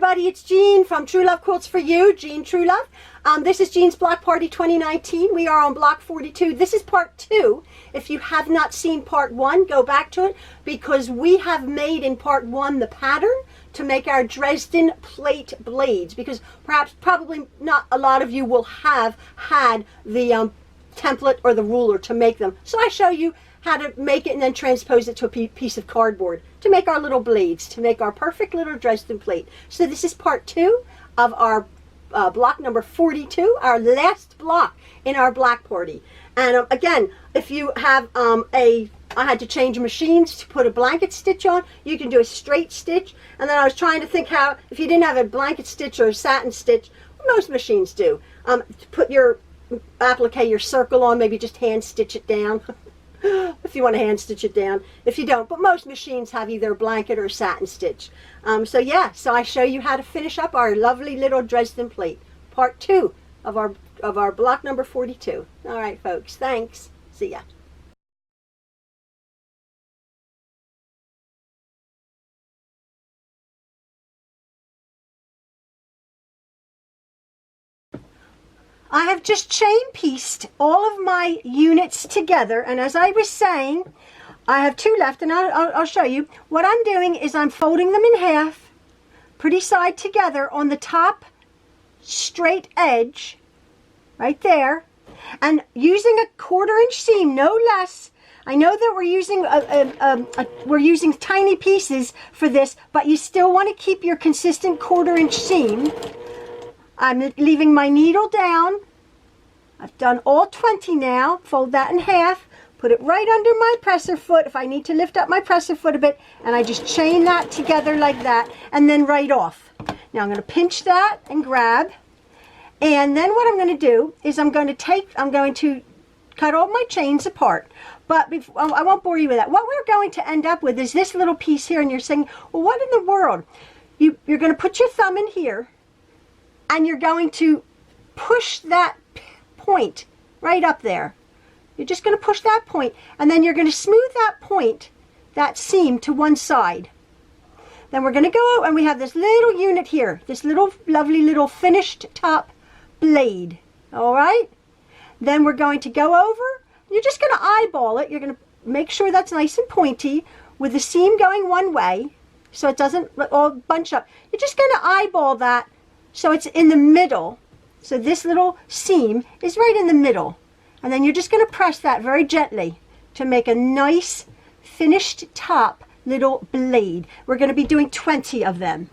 everybody, it's Jean from Truelove Quilts for You, Jean Truelove. This is Jean's Block Party 2019. We are on Block 42. This is part 2. If you have not seen part 1, go back to it, because we have made in part 1 the pattern to make our Dresden plate blades, because probably not a lot of you will have had the template or the ruler to make them. So I show you how to make it and then transpose it to a piece of cardboard to make our little blades, to make our perfect little Dresden plate. So this is part 2 of our block number 42, our last block in our block party. And again, if you have I had to change machines to put a blanket stitch on, you can do a straight stitch. And then I was trying to think how, if you didn't have a blanket stitch or a satin stitch, most machines do, to put your applique, your circle on, maybe just hand stitch it down. If you want to hand stitch it down, if you don't, but most machines have either a blanket or a satin stitch. So yeah, so I show you how to finish up our lovely little Dresden plate, part 2 of our block number 42. All right, folks, thanks. See ya. I have just chain pieced all of my units together, and as I was saying, I have 2 left, and I'll show you. What I'm doing is I'm folding them in half, pretty side together on the top straight edge, right there, and using a 1/4 inch seam, no less. I know that we're using tiny pieces for this, but you still want to keep your consistent 1/4 inch seam. I'm leaving my needle down. I've done all 20 now. Fold that in half. Put it right under my presser foot if I need to lift up my presser foot a bit. And I just chain that together like that and then right off. Now I'm going to pinch that and grab. And then what I'm going to do is I'm going to cut all my chains apart. But I won't bore you with that. What we're going to end up with is this little piece here. And you're saying, well, what in the world? You're going to put your thumb in here. And you're going to push that point right up there. You're just going to push that point, and then you're going to smooth that point, that seam, to one side. Then we're going to go, and we have this little unit here, this little lovely little finished top blade. All right? Then we're going to go over. You're just going to eyeball it. You're going to make sure that's nice and pointy with the seam going one way so it doesn't all bunch up. You're just going to eyeball that so it's in the middle. So this little seam is right in the middle. And then you're just going to press that very gently to make a nice finished top little blade. We're going to be doing 20 of them.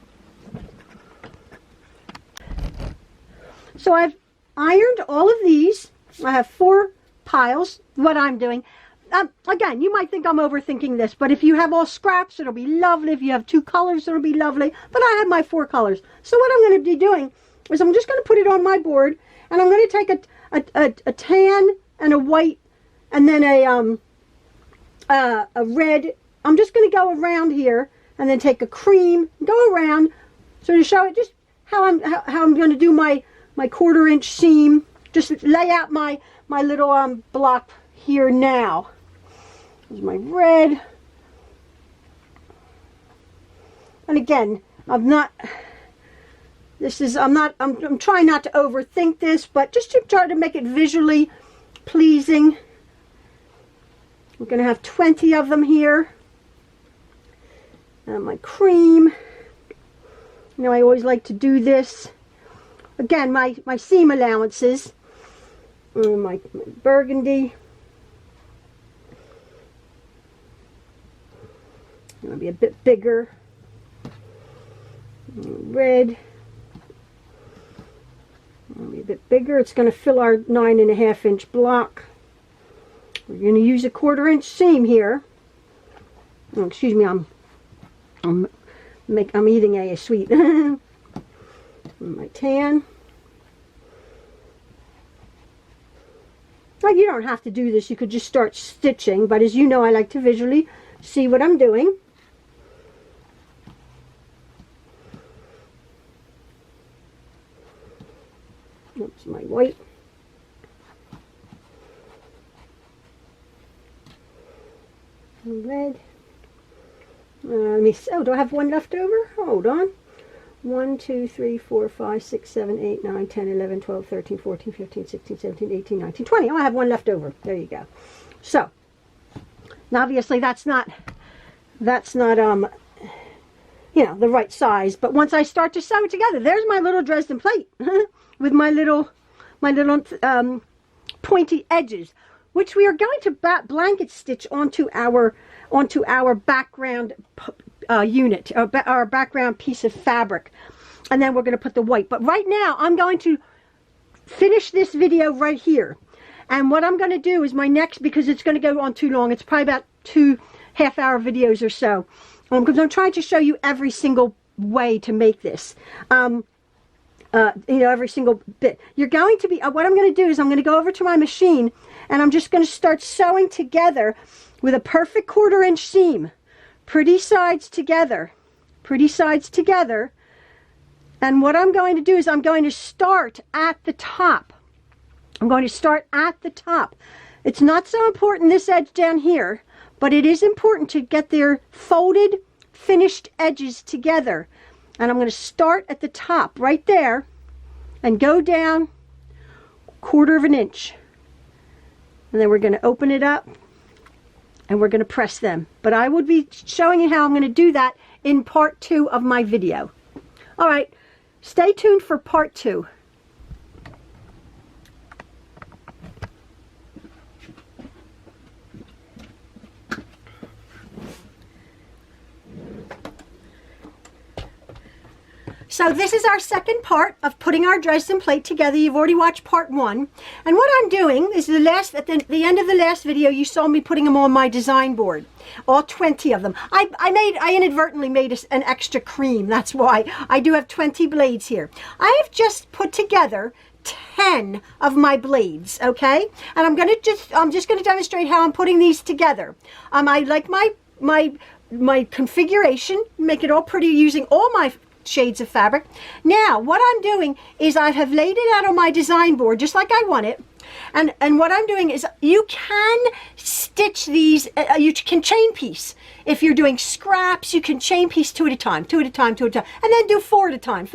So I've ironed all of these. I have 4 piles, what I'm doing. Again, you might think I'm overthinking this, but if you have all scraps, it'll be lovely. If you have 2 colors, it'll be lovely. But I have my 4 colors. So what I'm going to be doing is I'm just going to put it on my board, and I'm going to take a tan and a white, and then a red. I'm just going to go around here, and then take a cream, go around, so to show it just how I'm going to do my 1/4 inch seam. Just lay out my little block here now. Here's my red. And again, I'm trying not to overthink this, but just to try to make it visually pleasing. We're going to have 20 of them here. And my cream. You know, I always like to do this. Again, my seam allowances. My burgundy. It'll be a bit bigger. Red. It'll be a bit bigger. It's going to fill our 9.5 inch block. We're going to use a 1/4 inch seam here. Oh, excuse me, I'm eating a sweet. My tan. Well, you don't have to do this. You could just start stitching, but as you know, I like to visually see what I'm doing. Oops, my white. Red. Let me see. Oh, do I have one left over? Hold on. 1, 2, 3, 4, 5, 6, 7, 8, 9, 10, 11, 12, 13, 14, 15, 16, 17, 18, 19, 20. Oh, I have one left over. There you go. So, now obviously that's not you know, the right size. But once I start to sew it together, there's my little Dresden plate with my little pointy edges, which we are going to blanket stitch onto our background unit, our background piece of fabric, and then we're going to put the white. But right now I'm going to finish this video right here, and what I'm going to do is my next, because it's going to go on too long, it's probably about 2 half-hour videos or so, because I'm trying to show you every single way to make this, you know, every single bit. You're going to be, what I'm going to do is I'm going to go over to my machine, and I'm just going to start sewing together with a perfect 1/4 inch seam, pretty sides together, and what I'm going to do is I'm going to start at the top. It's not so important this edge down here, but it is important to get their folded, finished edges together. And I'm going to start at the top right there and go down 1/4 inch. And then we're going to open it up and we're going to press them. But I will be showing you how I'm going to do that in part 2 of my video. All right, stay tuned for part 2. So this is our second part of putting our Dresden plate together. You've already watched part 1. And what I'm doing is at the end of the last video, you saw me putting them on my design board. All 20 of them. I inadvertently made an extra cream. That's why I do have 20 blades here. I have just put together 10 of my blades, okay? And I'm just going to demonstrate how I'm putting these together. I like my configuration, make it all pretty using all my shades of fabric. Now what I'm doing is I have laid it out on my design board just like I want it, and what I'm doing is you can stitch these, you can chain piece. If you're doing scraps, you can chain piece 2 at a time, and then do 4 at a time,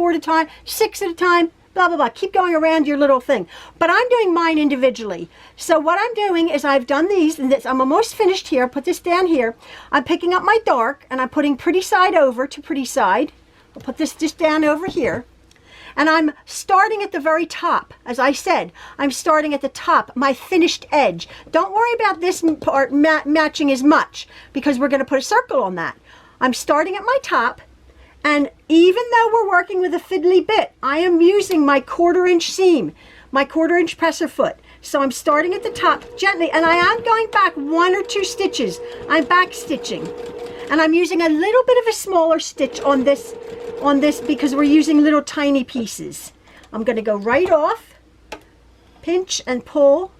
6 at a time, blah blah blah. Keep going around your little thing. But I'm doing mine individually. So what I'm doing is I've done these, and I'm almost finished here. Put this down here. I'm picking up my dark and I'm putting pretty side over to pretty side. I'll put this just down over here, and I'm starting at the very top. As I said, I'm starting at the top, my finished edge. Don't worry about this part matching as much, because we're going to put a circle on that. I'm starting at my top, and even though we're working with a fiddly bit, I am using my 1/4 inch seam, my 1/4 inch presser foot. So I'm starting at the top gently, and I am going back 1 or 2 stitches. I'm back stitching, and I'm using a little bit of a smaller stitch on this because we're using little tiny pieces. I'm going to go right off, pinch and pull,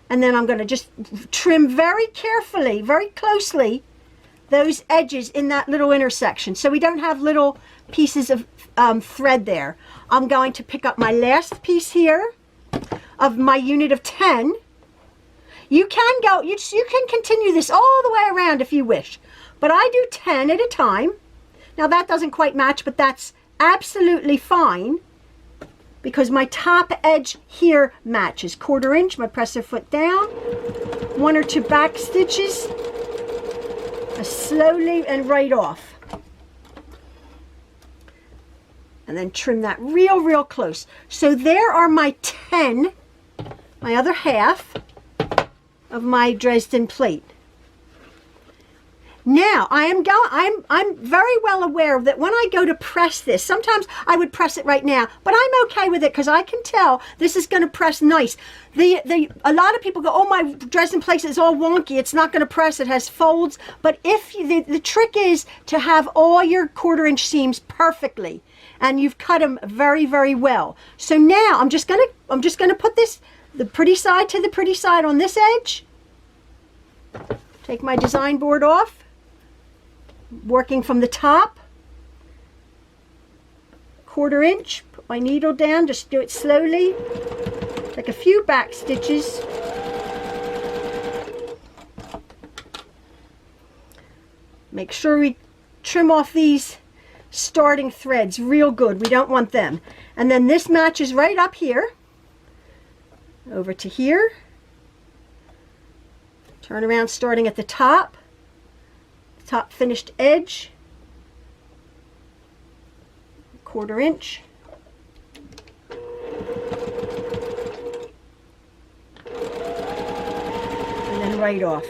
and then I'm going to just trim very carefully, very closely, those edges in that little intersection, so we don't have little pieces of thread there. I'm going to pick up my last piece here of my unit of 10. You can go, you can continue this all the way around if you wish, but I do 10 at a time. Now that doesn't quite match, but that's absolutely fine, because my top edge here matches. 1/4 inch, my presser foot down, 1 or 2 back stitches, slowly and right off, and then trim that real close. So there are my 10, my other half of my Dresden plate. Now I'm very well aware that when I go to press this, sometimes I would press it right now, but I'm okay with it because I can tell this is going to press nice. A lot of people go, oh, my Dresden plate is all wonky, it's not going to press, it has folds. But if the trick is to have all your 1/4 inch seams perfectly, and you've cut them very well. So now I'm just gonna put the pretty side to the pretty side on this edge. Take my design board off, working from the top, 1/4 inch, put my needle down, just do it slowly, take a few back stitches, make sure we trim off these starting threads real good. We don't want them. And then this matches right up here, over to here. Turn around starting at the top finished edge, 1/4 inch. And then right off.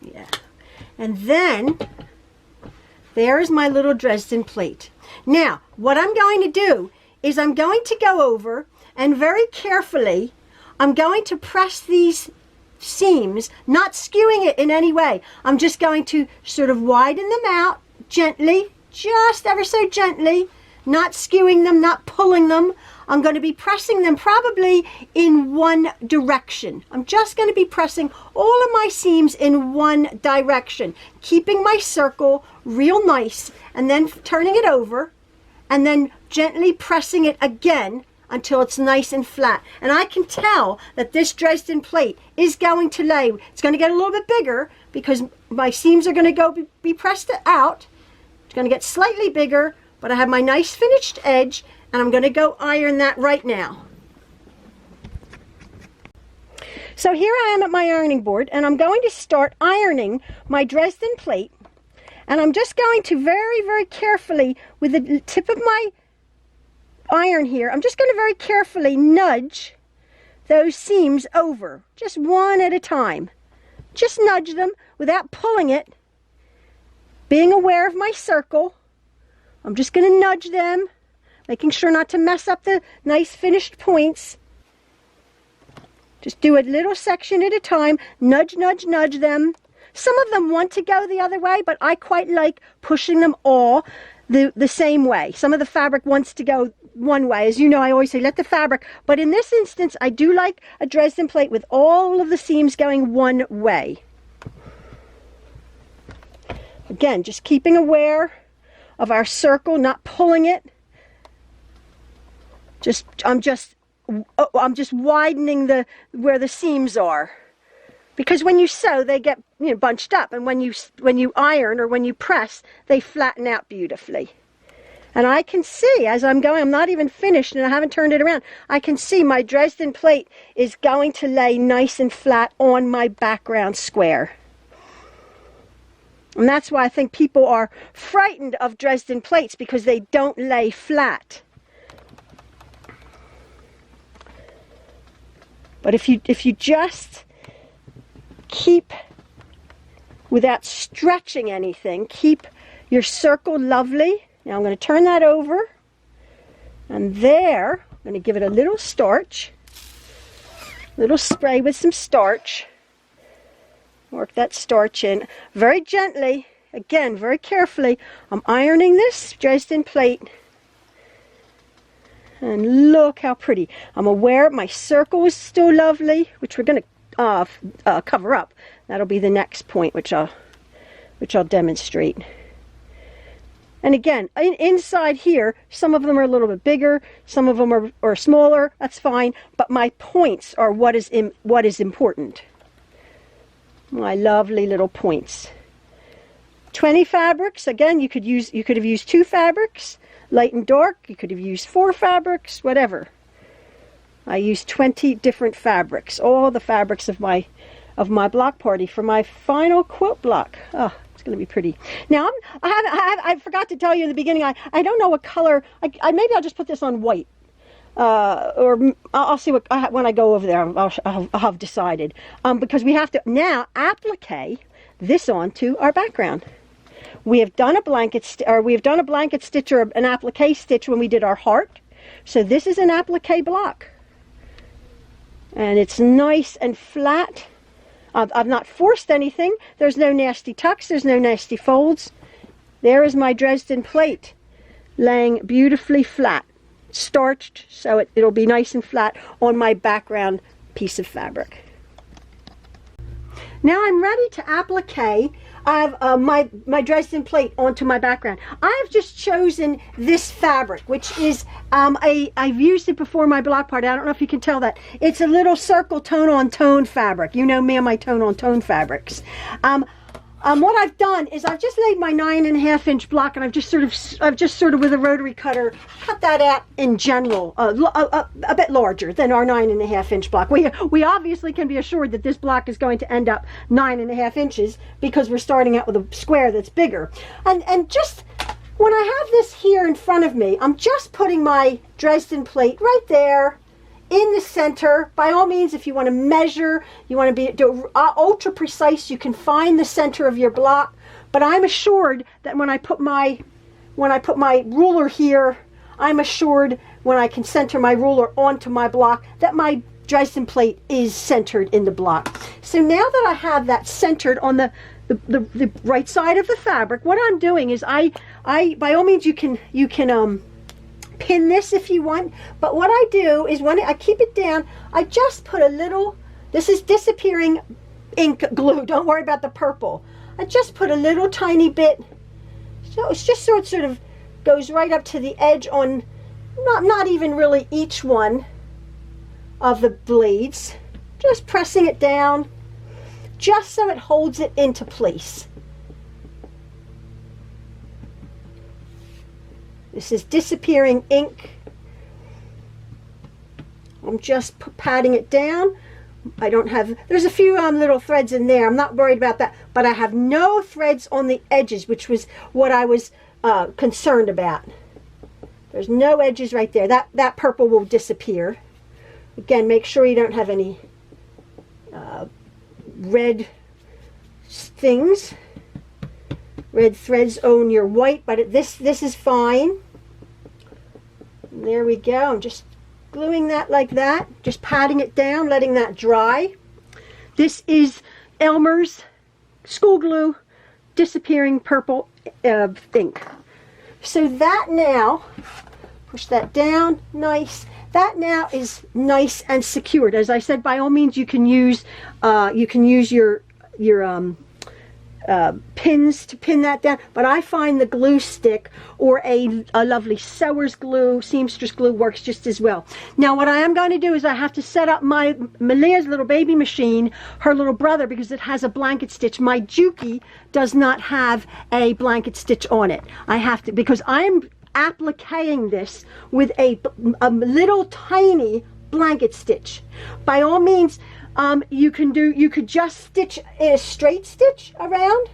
Yeah. And then there is my little Dresden plate. Now, what I'm going to do is I'm going to go over and very carefully, I'm going to press these seams, not skewing it in any way. I'm just going to sort of widen them out gently, just ever so gently, not skewing them, not pulling them. I'm going to be pressing them probably in one direction. I'm just going to be pressing all of my seams in one direction, keeping my circle real nice, and then turning it over, and then gently pressing it again until it's nice and flat. And I can tell that this Dresden plate is going to lay. It's going to get a little bit bigger because my seams are going to be pressed out. It's going to get slightly bigger, but I have my nice finished edge, and I'm going to go iron that right now. So here I am at my ironing board, and I'm going to start ironing my Dresden plate. And I'm just going to very, very carefully, with the tip of my iron here, I'm just going to very carefully nudge those seams over, just one at a time. Just nudge them without pulling it, being aware of my circle. I'm just going to nudge them, making sure not to mess up the nice finished points. Just do a little section at a time, nudge, nudge, nudge them. Some of them want to go the other way, but I quite like pushing them all the same way. Some of the fabric wants to go one way. As you know, I always say let the fabric, but in this instance, I do like a Dresden plate with all of the seams going one way. Again, just keeping aware of our circle, not pulling it. I'm just widening where the seams are, because when you sew they get bunched up, and when you iron or when you press they flatten out beautifully. And I can see as I'm going, I'm not even finished and I haven't turned it around, I can see my Dresden plate is going to lay nice and flat on my background square. And that's why I think people are frightened of Dresden plates, because they don't lay flat. But if you just keep, without stretching anything, keep your circle lovely. Now I'm going to turn that over, and there I'm going to give it a little starch, little spray with some starch. Work that starch in very gently, again very carefully. I'm ironing this Dresden plate, and look how pretty. I'm aware my circle is still lovely, which we're going to cover up. That'll be the next point, which I'll demonstrate. And again, inside here, some of them are a little bit bigger, some of them are smaller. That's fine, but my points are what is important. My lovely little points. 20 fabrics. Again, you could have used 2 fabrics, light and dark. You could have used 4 fabrics, whatever. I used 20 different fabrics, all the fabrics of my block party for my final quilt block. Oh, it's going to be pretty. Now I forgot to tell you in the beginning. I don't know what color. Maybe I'll just put this on white. Or I'll see what when I go over there. I'll have decided, because we have to now applique this onto our background. We have done a blanket stitch or an applique stitch when we did our heart. So this is an applique block, and it's nice and flat. I've not forced anything. There's no nasty tucks. There's no nasty folds. There is my Dresden plate, laying beautifully flat. Starched, so it'll be nice and flat on my background piece of fabric. Now I'm ready to applique I have my Dresden plate onto my background. I have just chosen this fabric, which is I've used it before my block party. I don't know if you can tell that. It's a little circle tone-on-tone fabric. You know me and my tone-on-tone fabrics. What I've done is I've just laid my 9.5 inch block, and I've just sort of with a rotary cutter cut that out in general, a bit larger than our 9.5 inch block. We obviously can be assured that this block is going to end up 9.5 inches because we're starting out with a square that's bigger. And just when I have this here in front of me, I'm just putting my Dresden plate right there in the center. By all means, if you want to measure, you want to do ultra precise, you can find the center of your block. But I'm assured that when I put my ruler here, I'm assured when I can center my ruler onto my block that my Dresden plate is centered in the block. So now that I have that centered on the right side of the fabric, what I'm doing is I by all means you can pin this if you want, but what I do is when I keep it down, I just put a little, this is disappearing ink glue, don't worry about the purple. I just put a little tiny bit, so it's just sort of goes right up to the edge on not even really each one of the blades, just pressing it down just so it holds it into place. This is disappearing ink. I'm just patting it down. I don't have, there's a few little threads in there. I'm not worried about that, but I have no threads on the edges, which was what I was concerned about. There's no edges right there. That purple will disappear. Again, make sure you don't have any red things, red threads on your white, but this is fine. And there we go. I'm just gluing that like that, just patting it down, letting that dry. This is Elmer's school glue, disappearing purple ink. So that now, push that down, nice. That now is nice and secured. As I said, by all means, you can use your pins to pin that down, but I find the glue stick or a lovely sewer's glue, seamstress glue works just as well. Now what I am going to do is I have to set up my Malia's little baby machine, her little brother, because it has a blanket stitch. My Juki does not have a blanket stitch on it. I have to, because I'm appliquing this with a little tiny blanket stitch. By all means, you could just stitch a straight stitch around.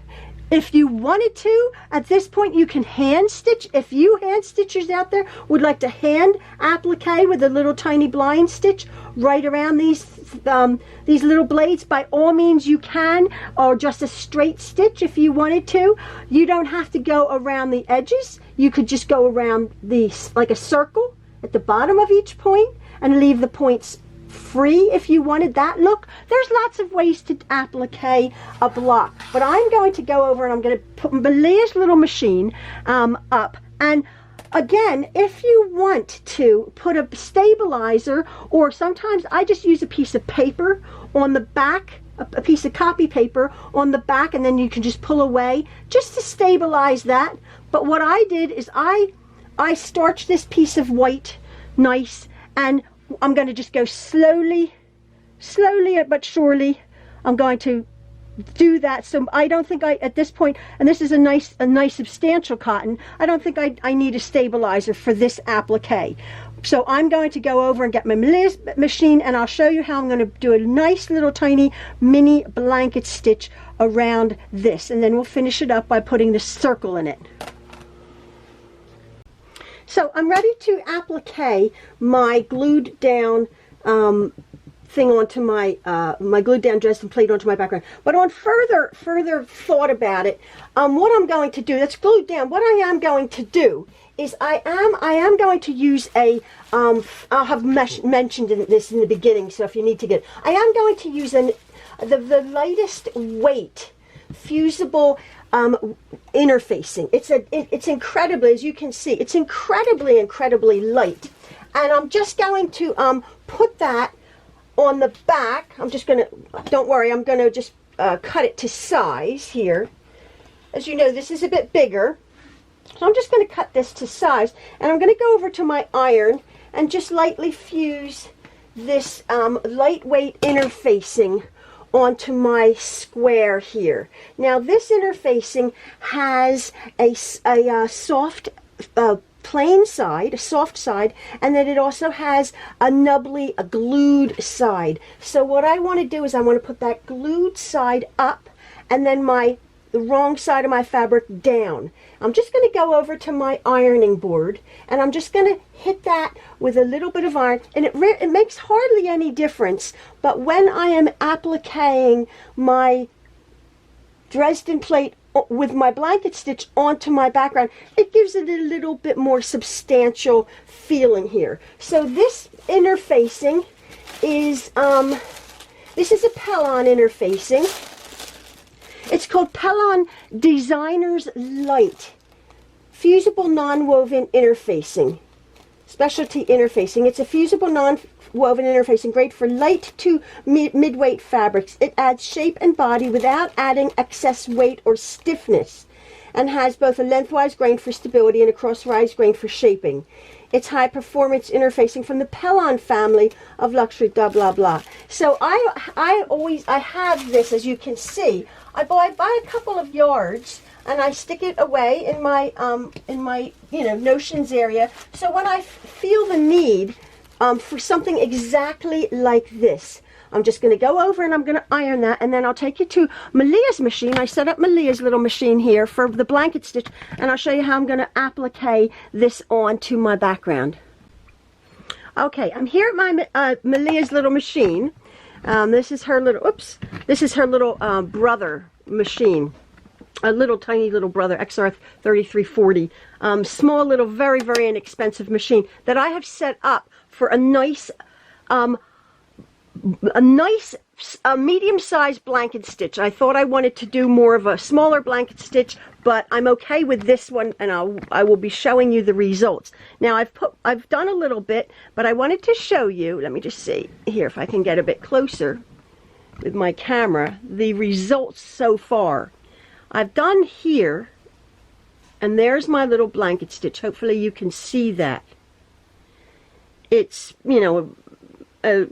If you wanted to, at this point you can hand stitch. If you hand stitchers out there would like to hand applique with a little tiny blind stitch right around these little blades, by all means you can, or just a straight stitch if you wanted to. You don't have to go around the edges. You could just go around these like a circle at the bottom of each point and leave the points free if you wanted that look. There's lots of ways to applique a block, but I'm going to go over and I'm going to put Malia's little machine up. And again, if you want to put a stabilizer, or sometimes I just use a piece of paper on the back, a piece of copy paper on the back, and then you can just pull away just to stabilize that. But what I did is I starched this piece of white nice, and I'm going to just go slowly but surely. I'm going to do that. So I don't think at this point, and this is a nice substantial cotton, I don't think I need a stabilizer for this applique. So I'm going to go over and get my machine, and I'll show you how I'm going to do a nice little tiny mini blanket stitch around this, and then we'll finish it up by putting the circle in it. So I'm ready to applique my glued down thing onto my my glued down Dresden plate onto my background. But on further thought about it, what I'm going to do, that's glued down, what I am going to do is I am going to use a I'll have mentioned this in the beginning, so if you need to get it, I am going to use the lightest weight fusible interfacing. It's incredibly, as you can see, it's incredibly light, and I'm just going to put that on the back. I'm just gonna, don't worry, I'm gonna just cut it to size here, as you know, this is a bit bigger. So I'm just going to cut this to size, and I'm going to go over to my iron and just lightly fuse this lightweight interfacing onto my square here. Now this interfacing has a soft plain side, a soft side, and then it also has a nubbly, a glued side. So what I want to do is I want to put that glued side up, and then the wrong side of my fabric down. I'm just going to go over to my ironing board, and I'm just going to hit that with a little bit of iron, and it makes hardly any difference, but when I am appliquing my Dresden plate with my blanket stitch onto my background, it gives it a little bit more substantial feeling here. So this interfacing is, this is a Patron interfacing. It's called Patron Designer's Light Fusible Non-Woven Interfacing. Specialty interfacing. It's a fusible non-woven interfacing, great for light to mid-weight fabrics. It adds shape and body without adding excess weight or stiffness, and has both a lengthwise grain for stability and a crosswise grain for shaping. It's high performance interfacing from the Patron family of luxury blah blah blah. So I have this, as you can see. I buy a couple of yards, and I stick it away in my notions area. So when I feel the need for something exactly like this, I'm just going to go over and I'm going to iron that, and then I'll take you to Malia's machine. I set up Malia's little machine here for the blanket stitch, and I'll show you how I'm going to applique this onto my background. Okay, I'm here at my Malia's little machine. This is her little, this is her little brother machine. A little tiny little brother, XR3340. Small little, very, very inexpensive machine that I have set up for a nice medium-sized blanket stitch. I thought I wanted to do more of a smaller blanket stitch, but I'm okay with this one, and I will be showing you the results. Now I've done a little bit, but I wanted to show you, let me just see here if I can get a bit closer with my camera, the results so far. I've done here, and there's my little blanket stitch. Hopefully you can see that. It's, you know, I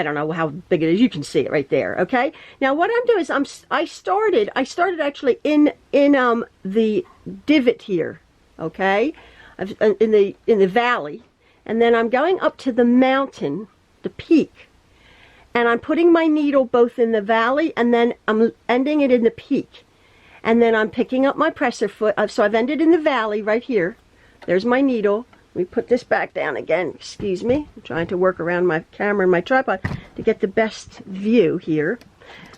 don't know how big it is. You can see it right there. Okay. Now what I'm doing is I started actually in the divot here. Okay, in the valley, and then I'm going up to the mountain, the peak, and I'm putting my needle both in the valley, and then I'm ending it in the peak, and then I'm picking up my presser foot. So I've ended in the valley right here. There's my needle. Let me put this back down again. Excuse me. I'm trying to work around my camera and my tripod to get the best view here.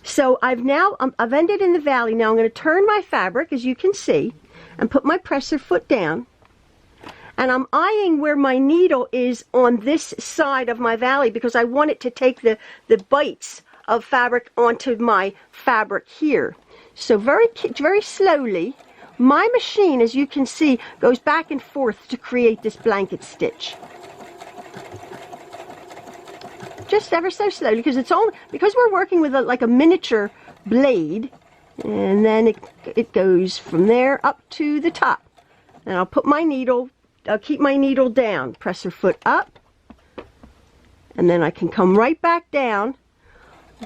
So I've ended in the valley. Now I'm going to turn my fabric, as you can see, and put my presser foot down. And I'm eyeing where my needle is on this side of my valley, because I want it to take the bites of fabric onto my fabric here. So very, very slowly, my machine, as you can see, goes back and forth to create this blanket stitch. Just ever so slowly, because we're working with like a miniature blade, and then it goes from there up to the top. And I'll put my needle, I'll keep my needle down, presser foot up, and then I can come right back down,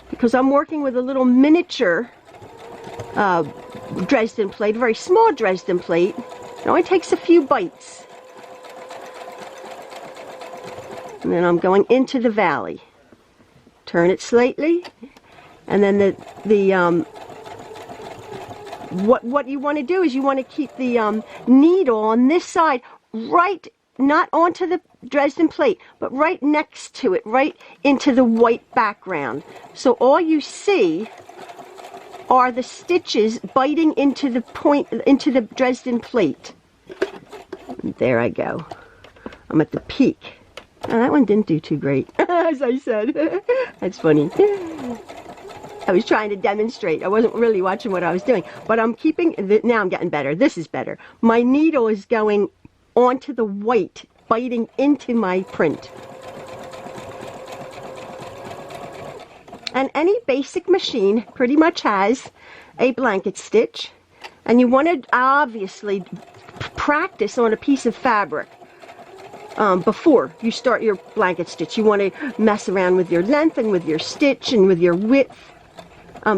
because I'm working with a little miniature Dresden plate, a very small Dresden plate. It only takes a few bites. And then I'm going into the valley. Turn it slightly, and then what you want to do is you want to keep the needle on this side, right, not onto the Dresden plate, but right next to it, right into the white background. So all you see are the stitches biting into the point, into the Dresden plate. And there I go. I'm at the peak. Oh, that one didn't do too great, as I said. That's funny. I was trying to demonstrate. I wasn't really watching what I was doing. But I'm keeping, now I'm getting better. This is better. My needle is going onto the white, biting into my print. And any basic machine pretty much has a blanket stitch And you want to obviously practice on a piece of fabric before you start your blanket stitch. You want to mess around with your length and with your stitch and with your width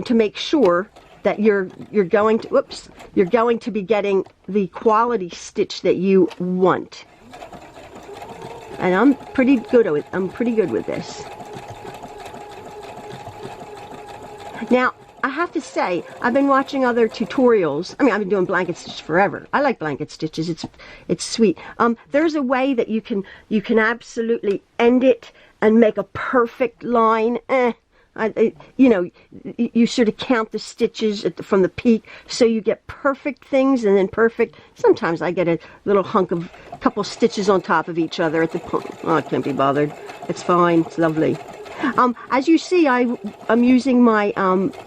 to make sure that you're going to be getting the quality stitch that you want. And I'm pretty good with this. Now, I have to say, I've been watching other tutorials. I mean, I've been doing blanket stitch forever. I like blanket stitches. It's sweet. There's a way that you can absolutely end it and make a perfect line. You know, you sort of count the stitches from the peak, so you get perfect things, and then perfect. Sometimes I get a little hunk of a couple stitches on top of each other at the point. Oh, I can't be bothered. It's fine. It's lovely. As you see, I'm using my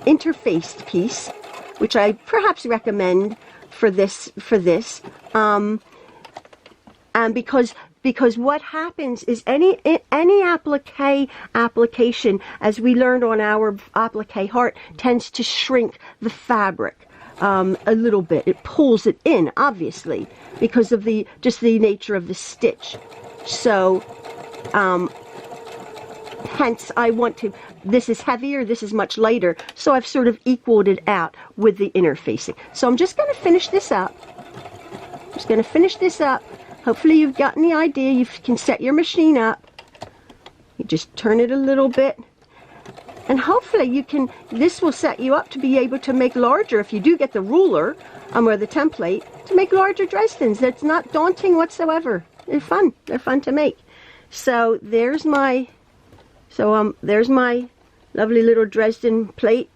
interfaced piece, which I perhaps recommend for this. And because what happens is any appliqué application, as we learned on our appliqué heart, tends to shrink the fabric a little bit. It pulls it in, obviously, because of just the nature of the stitch. So hence I want to, this is heavier, this is much lighter, so I've sort of equaled it out with the interfacing. So I'm just going to finish this up. Hopefully you've gotten the idea. You can set your machine up. You just turn it a little bit. And hopefully this will set you up to be able to make larger, if you do get the ruler or the template, to make larger Dresdens. That's not daunting whatsoever. They're fun. They're fun to make. So there's my lovely little Dresden plate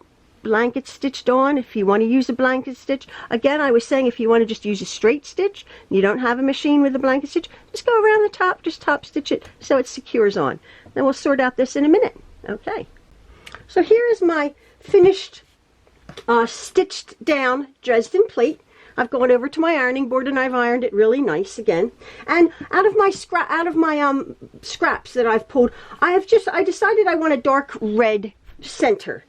blanket stitched on. If you want to use a blanket stitch, again, I was saying if you want to just use a straight stitch, you don't have a machine with a blanket stitch, just go around the top, just top stitch it so it secures on. Then we'll sort out this in a minute. Okay, so here is my finished stitched down Dresden plate. I've gone over to my ironing board and I've ironed it really nice again. And out of my scraps that I've pulled, I decided I want a dark red center.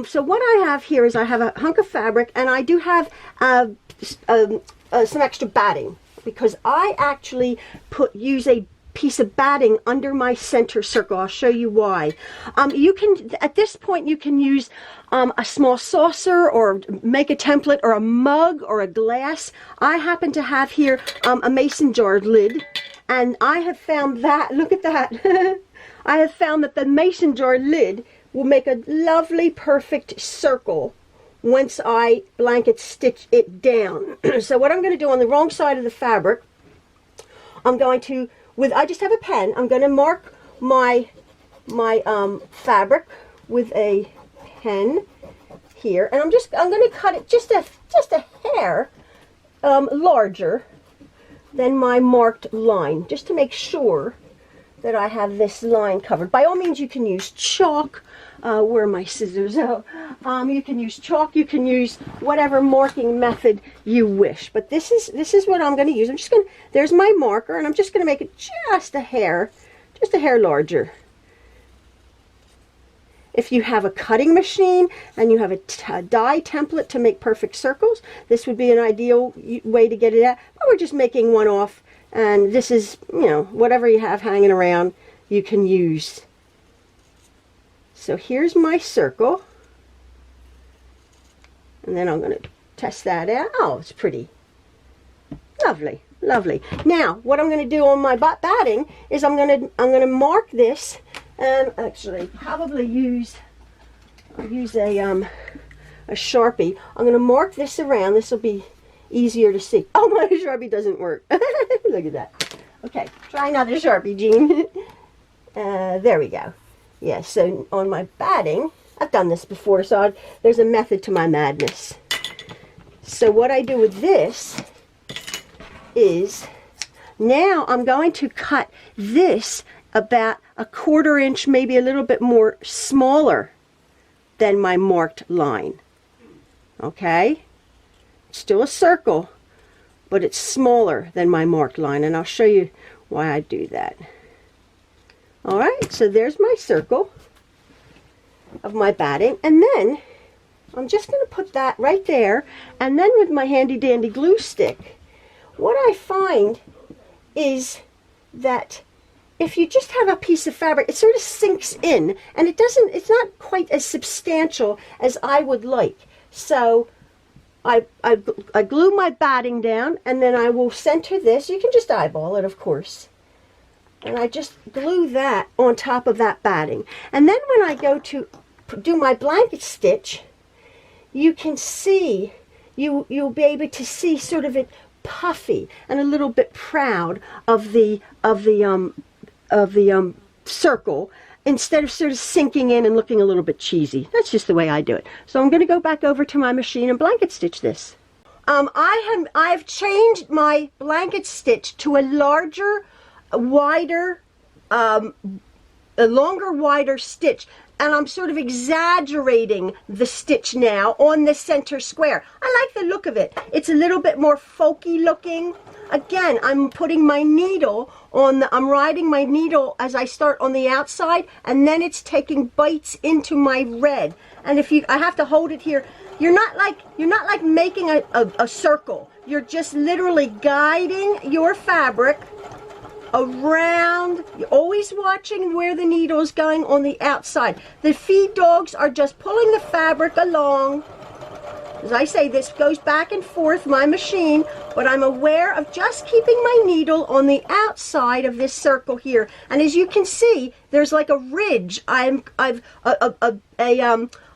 So what I have here is I have a hunk of fabric, and I do have some extra batting, because I actually use a piece of batting under my center circle. I'll show you why. You can, at this point, you can use a small saucer or make a template or a mug or a glass. I happen to have here a mason jar lid, and I have found that, look at that, I have found that the mason jar lid will make a lovely perfect circle once I blanket stitch it down. So what I'm going to do on the wrong side of the fabric, I'm going to, I just have a pen, I'm going to mark my fabric with a pen here, and I'm going to cut it just a hair larger than my marked line, just to make sure that I have this line covered. By all means, you can use chalk. Where are my scissors? Oh, you can use chalk. You can use whatever marking method you wish. But this is what I'm going to use. I'm just going to, there's my marker, and I'm just going to make it just a hair larger. If you have a cutting machine and you have a die template to make perfect circles, this would be an ideal way to get it out. But we're just making one off. And this is, you know, whatever you have hanging around, you can use. So here's my circle. And then I'm going to test that out. Oh, it's pretty. Lovely, lovely. Now, what I'm going to do on my batting is I'm going to mark this, and actually probably use a Sharpie. I'm going to mark this around. This will be easier to see. Oh, my Sharpie doesn't work. Look at that. Okay, try another Sharpie, Jean. There we go. Yeah, so on my batting, I've done this before, so there's a method to my madness. So what I do with this is, now I'm going to cut this about a 1/4 inch, maybe a little bit more smaller than my marked line. Okay? Still a circle, but it's smaller than my marked line, and I'll show you why I do that. Alright, so there's my circle of my batting, and then I'm just going to put that right there, and then with my handy dandy glue stick, what I find is that if you just have a piece of fabric, it sort of sinks in, and it's not quite as substantial as I would like. So I glue my batting down, and then I will center this. You can just eyeball it, of course. And I just glue that on top of that batting. And then when I go to do my blanket stitch, you can see, you'll be able to see sort of it puffy and a little bit proud of the circle, instead of sort of sinking in and looking a little bit cheesy. That's just the way I do it. So I'm going to go back over to my machine and blanket stitch this. I've changed my blanket stitch to a larger, wider, a longer, wider stitch, and I'm sort of exaggerating the stitch now on the center square. I like the look of it. It's a little bit more folky looking. Again, I'm putting my needle on I'm riding my needle as I start on the outside, and then it's taking bites into my red. And I have to hold it here. You're not like making a circle. You're just literally guiding your fabric around. You're always watching where the needle is going on the outside. The feed dogs are just pulling the fabric along. As I say, this goes back and forth, my machine, but I'm aware of just keeping my needle on the outside of this circle here. And as you can see, there's like a ridge. I've a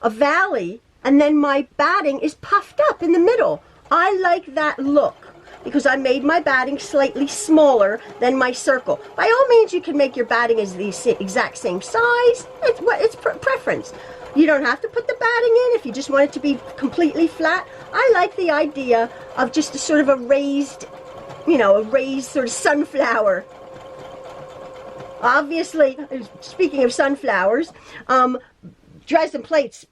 valley, and then my batting is puffed up in the middle. I like that look, because I made my batting slightly smaller than my circle. By all means, you can make your batting as the exact same size. It's preference. You don't have to put the batting in if you just want it to be completely flat. I like the idea of just a sort of a raised, a raised sort of sunflower. Obviously, speaking of sunflowers, Dresden plates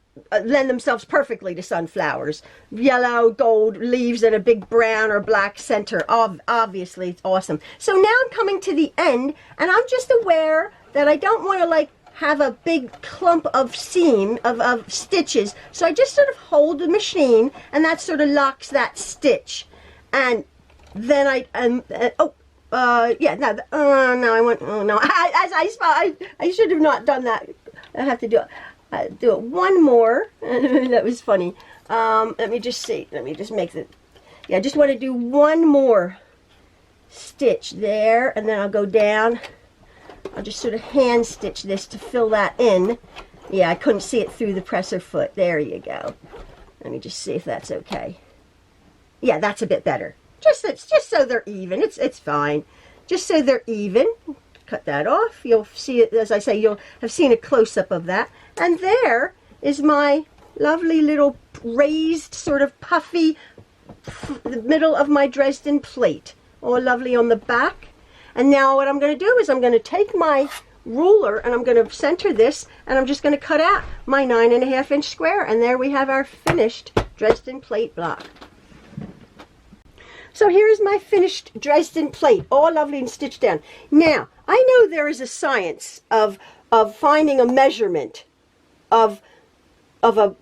lend themselves perfectly to sunflowers. Yellow, gold leaves and a big brown or black center. Obviously, it's awesome. So now I'm coming to the end, and I'm just aware that I don't want to have a big clump of of stitches. So I just sort of hold the machine, and that sort of locks that stitch. And then I I should have not done that. I have to do it one more. That was funny. Let me just see. Let me just make it. Yeah, I just want to do one more stitch there, and then I'll go down. I'll just sort of hand stitch this to fill that in. Yeah, I couldn't see it through the presser foot. There you go. Let me just see if that's okay. Yeah, that's a bit better. Just so they're even. It's fine. Just so they're even. Cut that off. You'll see it, as I say, you'll have seen a close-up of that. And there is my lovely little raised, sort of puffy, the middle of my Dresden plate. All lovely on the back. And now what I'm going to do is I'm going to take my ruler and I'm going to center this, and I'm just going to cut out my 9.5 inch square, and there we have our finished Dresden plate block. So here's my finished Dresden plate, all lovely and stitched down. Now, I know there is a science of finding a measurement of a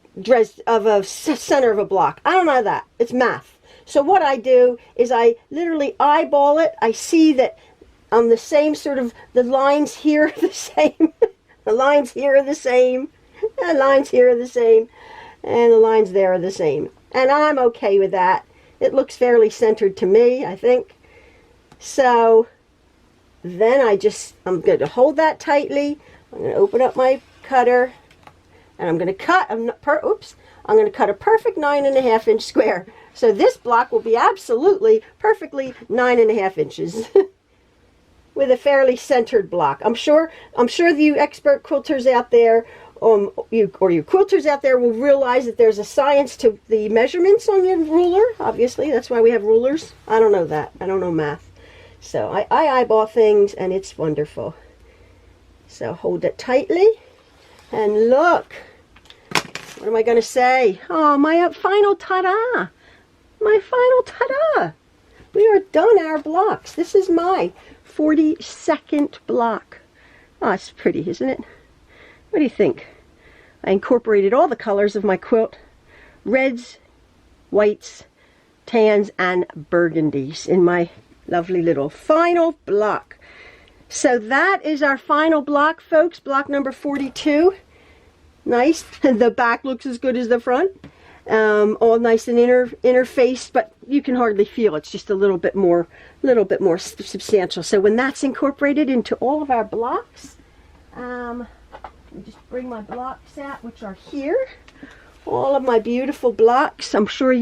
center of a block. I don't know that. It's math. So what I do is I literally eyeball it. I see that the same sort of, the lines here are the same. The lines here are the same. The lines here are the same. And the lines there are the same. And I'm okay with that. It looks fairly centered to me, I think. So then I'm going to hold that tightly. I'm going to open up my cutter, and I'm going to cut. I'm going to cut a perfect 9.5 inch square. So this block will be absolutely perfectly 9.5 inches. With a fairly centered block. I'm sure you expert quilters out there, you quilters out there will realize that there's a science to the measurements on your ruler. Obviously, that's why we have rulers. I don't know that. I don't know math. So I eyeball things, and it's wonderful. So hold it tightly, and look. What am I going to say? Oh, my final ta-da! My final ta-da! We are done our blocks. This is my 42nd block. Oh, it's pretty, isn't it? What do you think? I incorporated all the colors of my quilt. reds, whites, tans, and burgundies in my lovely little final block. So that is our final block, folks. Block number 42. Nice. The back looks as good as the front. All nice and interfaced, but you can hardly feel it's just a little bit more substantial. So when that's incorporated into all of our blocks, let me just bring my blocks out, which are here. All of my beautiful blocks. I'm sure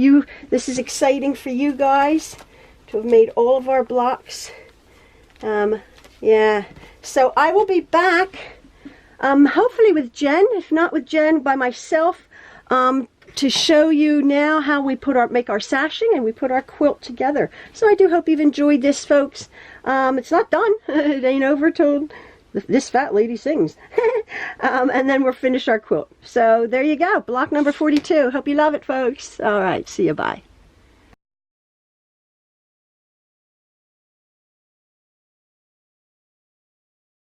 this is exciting for you guys to have made all of our blocks. Yeah. So I will be back, hopefully with Jen, if not with Jen, by myself, to show you now how we make our sashing and we put our quilt together. So I do hope you've enjoyed this, folks. It's not done. It ain't over till this fat lady sings. And then we'll finish our quilt. So there you go. Block number 42. Hope you love it, folks. All right. See you. Bye.